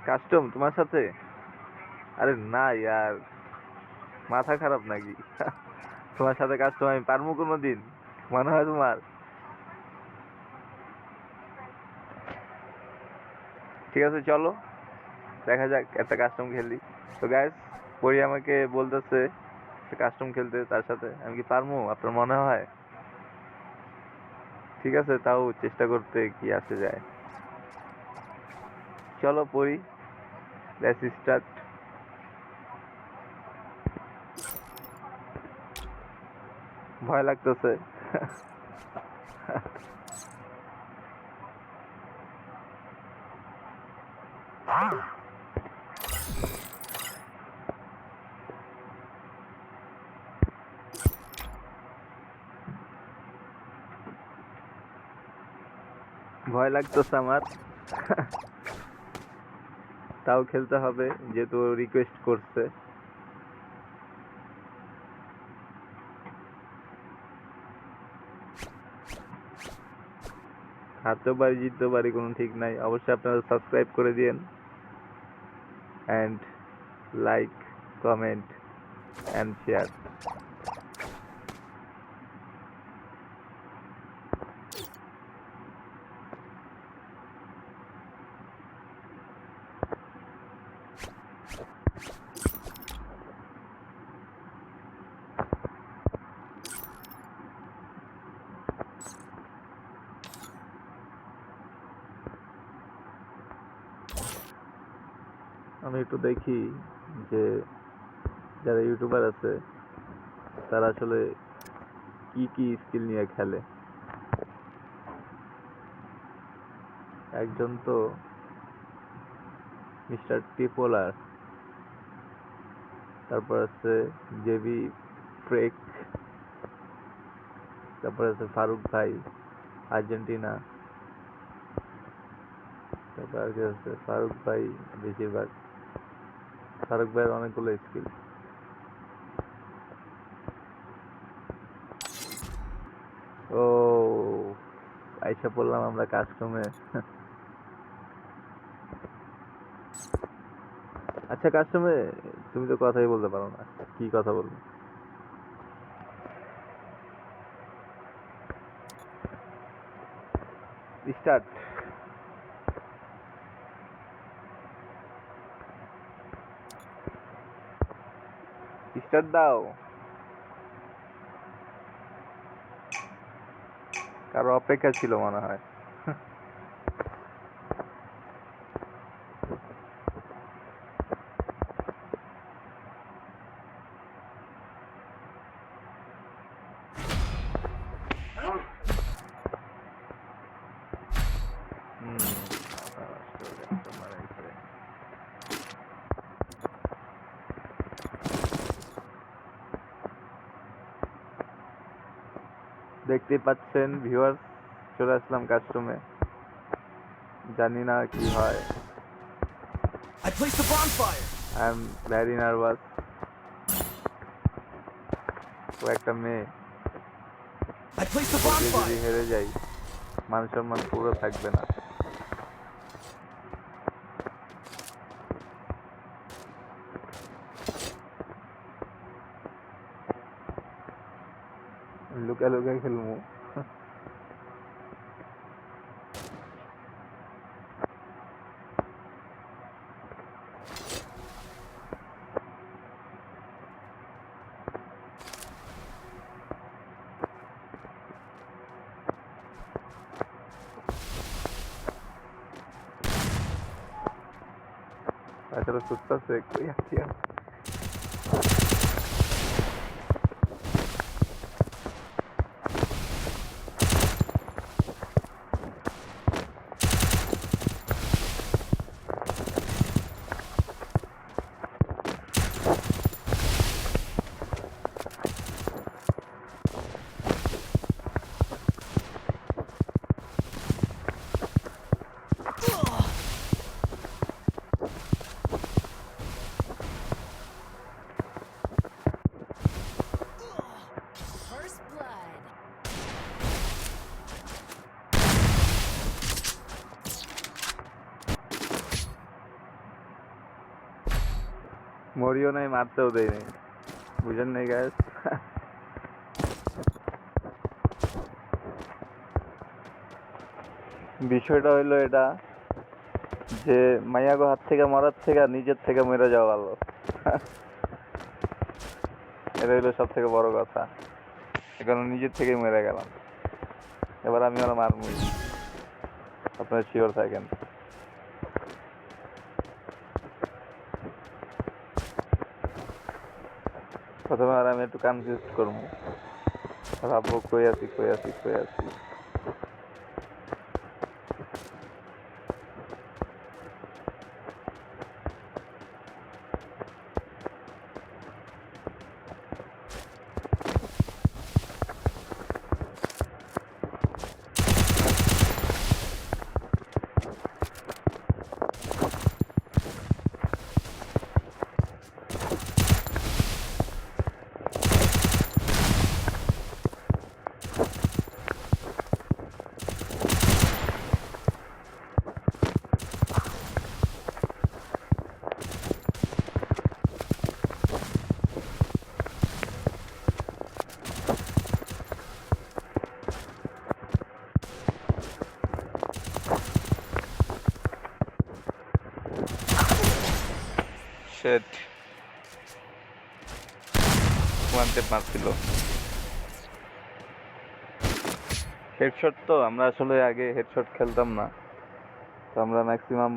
Custom তোমার সাথে? আরে না ইয়ার, মাথা খারাপ নাকি? তোমার সাথে কাস্টম আমি পারবো কোনোদিন? মনে হয় তোমার? ঠিক আছে চলো দেখা যাক, একটা কাস্টম খেলি। তো গাইস, পরি আমাকে বলতেছে কাস্টম খেলতে তার সাথে, আমি কি পারবো আপনার মনে হয়? ঠিক আছে, তাও চেষ্টা করতে কি আসে যায়। চলো পরি, লেটস স্টার্ট। ভয় লাগতেছে। ভয় লাগতেছে আমার। তাও খেলতে হবে যেহেতু রিকোয়েস্ট করছে। হারতেও পারি জিততেও পারি, কোনো ঠিক নাই। অবশ্যই আপনারা সাবস্ক্রাইব করে দিন and like, comment and share. আমি একটু দেখি যে যারা ইউটিউবার আছে তারা আসলে কি কি স্কিল নিয়ে খেলে। একজন তো মিস্টার টিপোলার, তারপর আছে জেবি ফ্রেক, তারপর আছে ফারুক ভাই আর্জেন্টিনা, তারপর আর কি আছে ফারুক ভাই। বেশিরভাগ ফারুক ভাইয়ের অনেকগুলো স্কিল। ও আইসা পড়লাম আমরা কাস্টমে। আচ্ছা কাস্টমে তুমি তো কথাই বলতে পারো না, কি কথা বলবো? স্টার্ট। স্টার্ট দাও। কারো অপেক্ষা ছিল মনে হয়। দেখতে পাচ্ছেন ভিউয়ার্স, চলে আসলাম কাস্টমে, জানি না কি হয়। I placed a bonfire. I am very nervous. ও একটা মেয়ে, I placed a ওকে যদি bonfire. হেরে যাই মান সম্মান পুরো থাকবে না। লুকা লুকা খেলবো। আসলে সুস্থ আছে কই আছি আর। মরিও নাই, মারতেও দেয় নাই, বুঝেন নাই গাইস। বিষয়টা হইলো এটা যে মাইয়াগো হাত থেকে মরার থেকে নিজের থেকে মরে যাওয়া ভালো। এটা হইলো সব থেকে বড় কথা। এখন নিজের থেকেই মরে গেলাম, এবার আমি আর মারমুই, আপনারা শিওর থাকেন। প্রথমে আর আমি একটু কনফিউজ করবো, ভাববো কই আছি কই আছি কই আছি। Shit. ওয়ান টেপ মারছিল। হেডশট তো আমরা আসলে আগে হেডশট খেলতাম না, তো আমরা ম্যাক্সিমাম,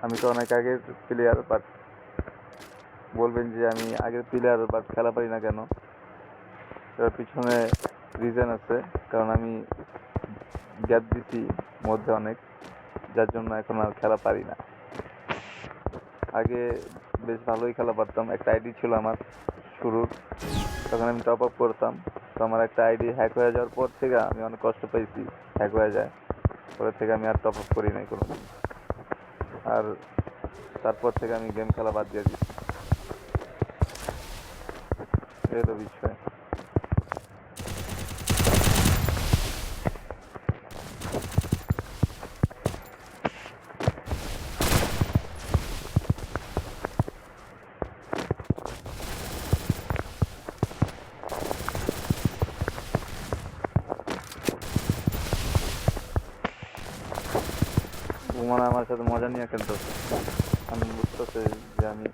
আমি তো অনেক আগের প্লেয়ার, বাট বলবেন যে আমি আগের প্লেয়ার বাট খেলা পারি না কেন, তার পিছনে রিজন আছে। কারণ আমি গ্যাপ দিছি মধ্যে অনেক, যার জন্য এখন আর খেলা পারি না। আগে বেশ ভালোই খেলা পারতাম, একটা আইডি ছিল আমার শুরুর, তখন আমি টপ আপ করতাম। তো আমার একটা আইডি হ্যাক হয়ে যাওয়ার পর থেকে আমি অনেক কষ্ট পেয়েছি, হ্যাক হয়ে যায় পরে থেকে আমি আর টপ আপ করি নাই কোনো, আর তারপর থেকে আমি গেম খেলা বাদ দিয়ে দিচ্ছি। এই হলো বিষয়। মানে আমার সাথে মজা নিয়ে খেলতেছে, আমি বুঝতেছি যে আমি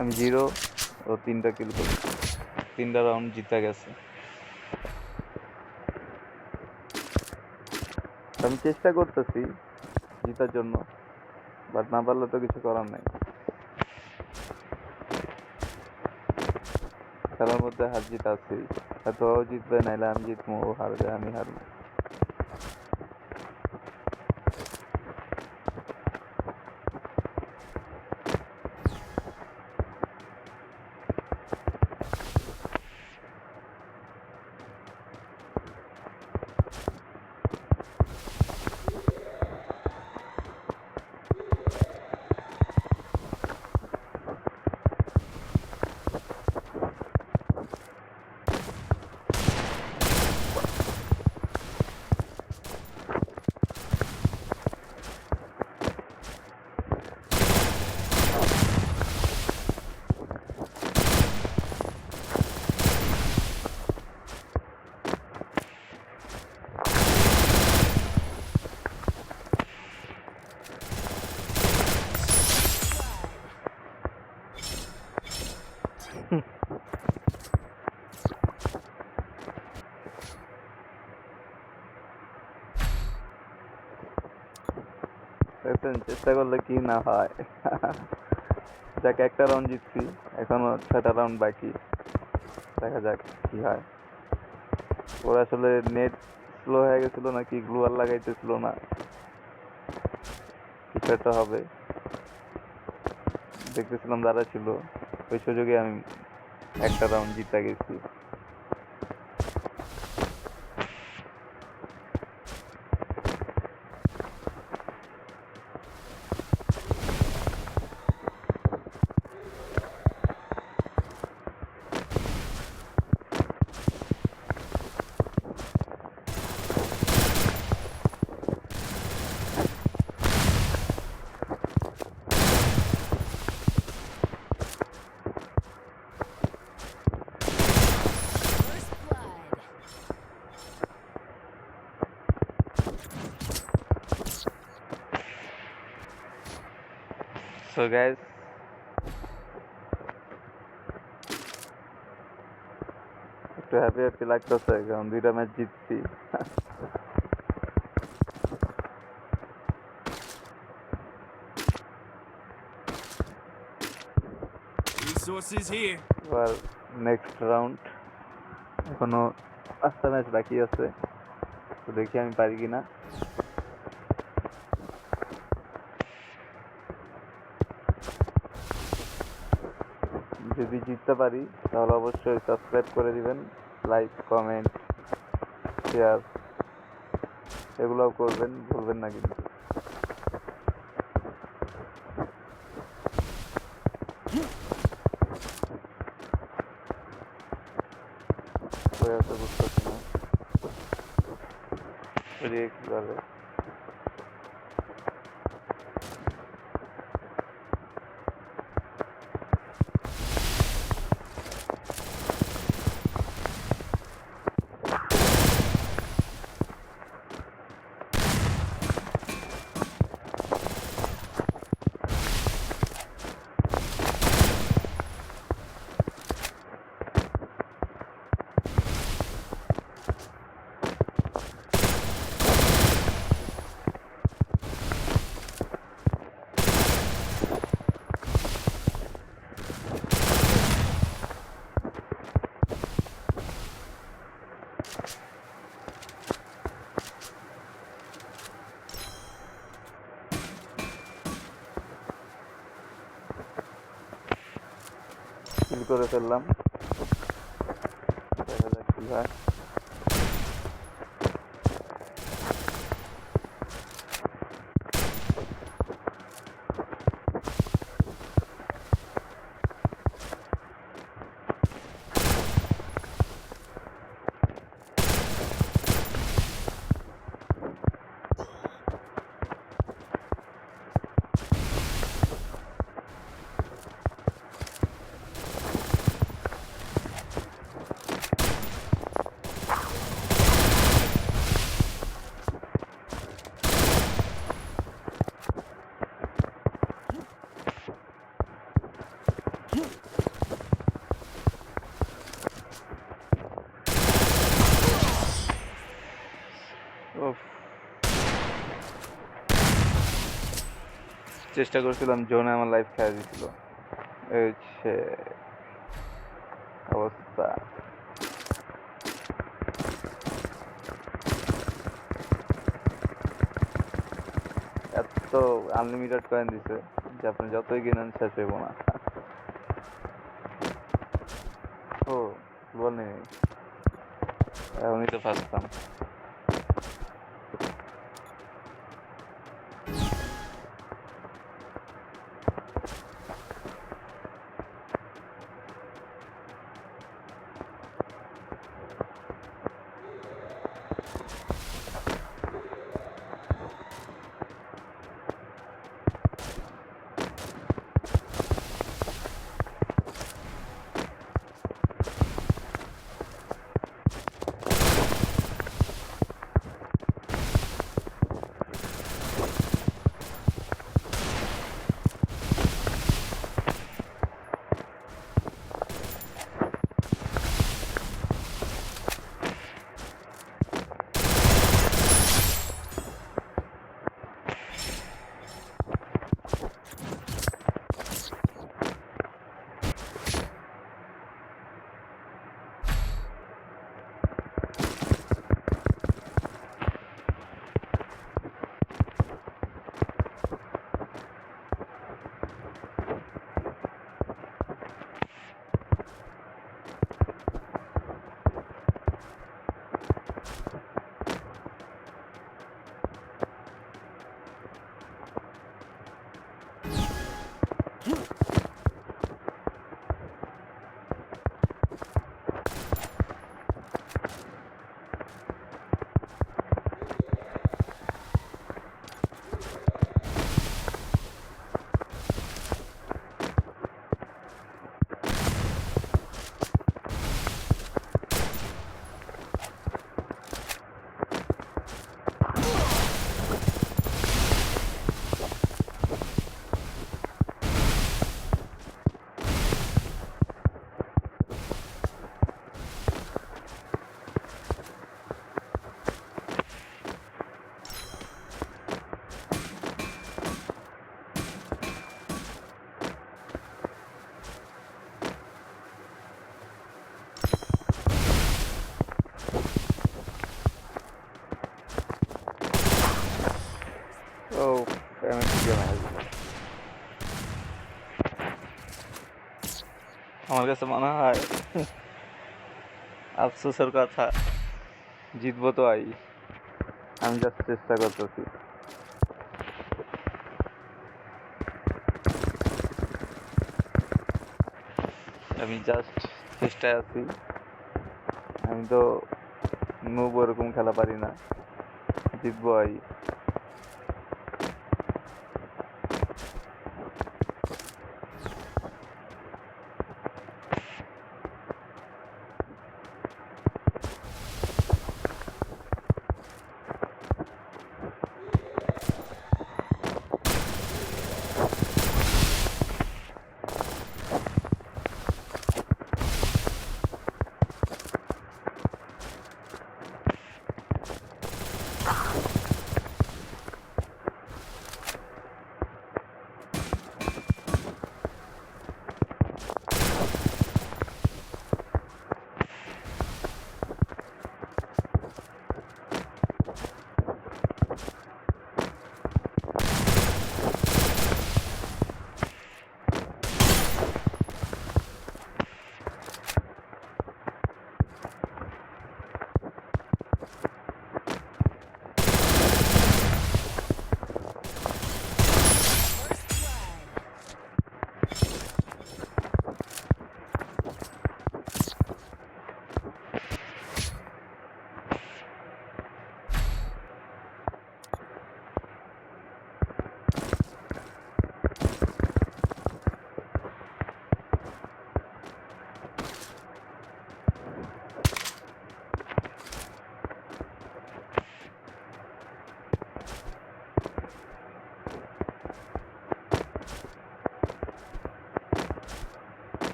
আমি 0 ও 3টা কিল করি, 3টা রাউন্ড জিতে গেছে। আমি চেষ্টা করতেছি জিতার জন্য, বাট না পারলে তো কিছু করার নাই। খেলার মধ্যে হার জিত আছেই, হয়তো ও জিতবে, নাইলে আমি জিতবো, ও হারবে আমি হারবো। দেখছেন চেষ্টা করলে কি না হয়। যাক একটা রাউন্ড জিতছি, এখনো 6টা রাউন্ড বাকি, দেখা যাক কি হয়। ওর আসলে নেট স্লো হয়ে গেছিল নাকি গ্লুয়াল লাগাইতেছিল না, কিছু একটা হবে। দেখতেছিলাম যারা ছিল, ওই সুযোগে আমি একটা রাউন্ড জিতে গেছি। First blood. সো গাইস, একটু হ্যাপি হ্যাপি লাগতেছে কারণ 2টা ম্যাচ জিতছি। Resources here. এবার নেক্সট রাউন্ড, এখনো 5টা ম্যাচ বাকি আছে, তো দেখি আমি পারি কিনা। যদি জিততে পারি তাহলে অবশ্যই সাবস্ক্রাইব করে দিবেন, লাইক কমেন্ট শেয়ার এগুলোও করবেন, ভুলবেন না কিন্তু। কই আছে বুঝতেছি না, এদিকে কি করে। কিল করে ফেললাম, দেখা যাক কি হয়। উফ, চেষ্টা করছিলাম, জোনে আমার লাইফ খেয়ে দিছিল। এই হচ্ছে অবস্থা। এত আনলিমিটেড কয়েন দিছে যে আপনি যতই কিনেন শেষ হইব না। ও বল নেই, এখনই তো ফার্স্ট। আমার কাছে মনে হয় আফসোসের কথা, জিতবো তো আমি জাস্ট চেষ্টা করতেছি। আমি জাস্ট চেষ্টায় আছি। আমি তো নুব, ওরকম খেলা পারি না। জিতবো First blood.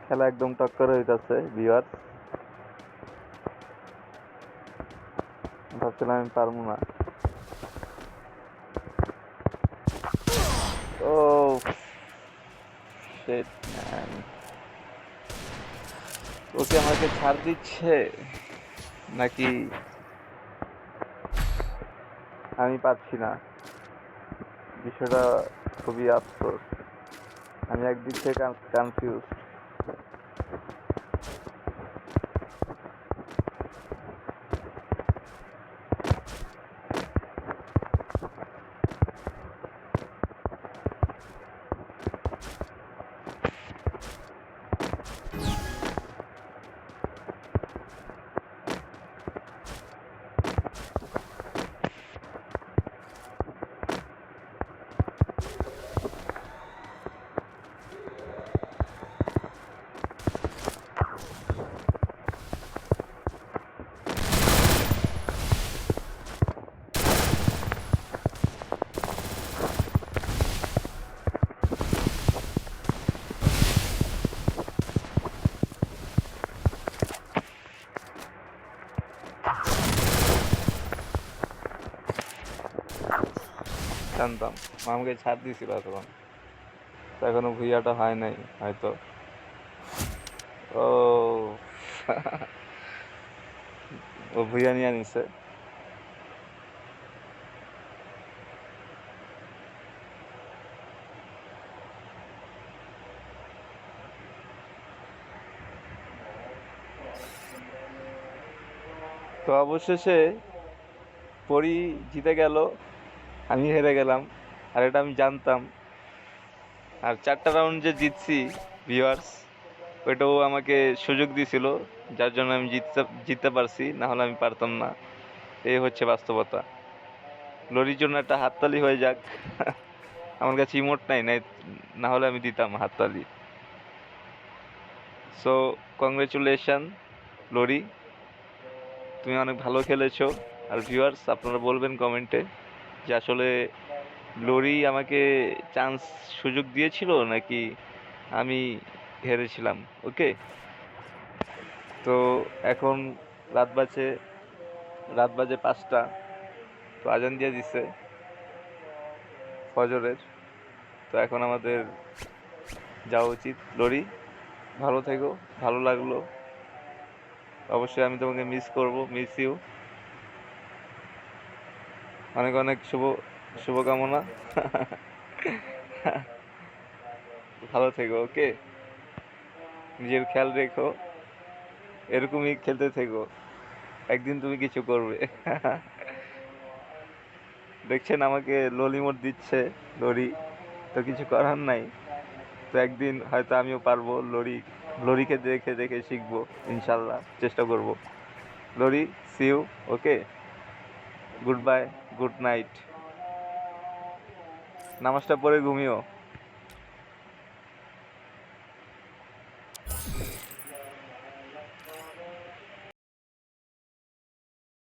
খেলা একদম টক্কর হইতাছে ভিউয়ার্স। ভাবছিলাম আমি পারবো না। ও শিট ম্যান, ওকে আমাকে ছাড় দিচ্ছে নাকি আমি পাচ্ছি না? বিষয়টা খুবই আফসোস। আমি একদিক থেকে কনফিউজ। জানতাম আমাকে ছাড় দিয়েছিল তখন, তো এখনো ভুইয়াটা হয় নাই হয়তো। ও ও ভুইয়া নিয়ে নিছে। তো অবশেষে পরি জিতে গেল, আমি হেরে গেলাম। আর এটা আমি জানতাম। আর 4টা রাউন্ড যে জিতছি ভিউয়ার্স, ওইটাও আমাকে সুযোগ দিছিল, যার জন্য আমি জিততে পারছি, না হলে আমি পারতাম না। এই হচ্ছে বাস্তবতা। লরির জন্য একটা হাততালি হয়ে যাক। আমার কাছে ইমোট নাই, না হলে আমি দিতাম হাততালি। সো কংগ্রেচুলেশন লরি, তুমি অনেক ভালো খেলেছো। আর ভিউয়ার্স, আপনারা বলবেন কমেন্টে যে আসলে লরি আমাকে চান্স, সুযোগ দিয়েছিল নাকি আমি হেরেছিলাম। ওকে, তো এখন রাত বাজে রাত বাজে 5টা। তো আজান দিয়ে দিছে ফজরের। তো এখন আমাদের যাওয়া উচিত। লরি, ভালো থেকো, ভালো লাগলো। অবশ্যই আমি তোমাকে মিস করব, মিস ইউ। অনেক অনেক শুভকামনা। ভালো থেকো, ওকে? নিজের খেয়াল রেখো, এরকমই খেলতে থেকো, একদিন তুমি কিছু করবে। দেখছেন আমাকে ললি মোড দিচ্ছে লরি, তো কিছু করার নাই। তো একদিন হয়তো আমিও পারবো, লরিকে দেখে দেখে শিখবো, ইনশাল্লাহ চেষ্টা করব। Lori, see you, okay? Good bye, good night. নামাজটা পড়ে ঘুমিও।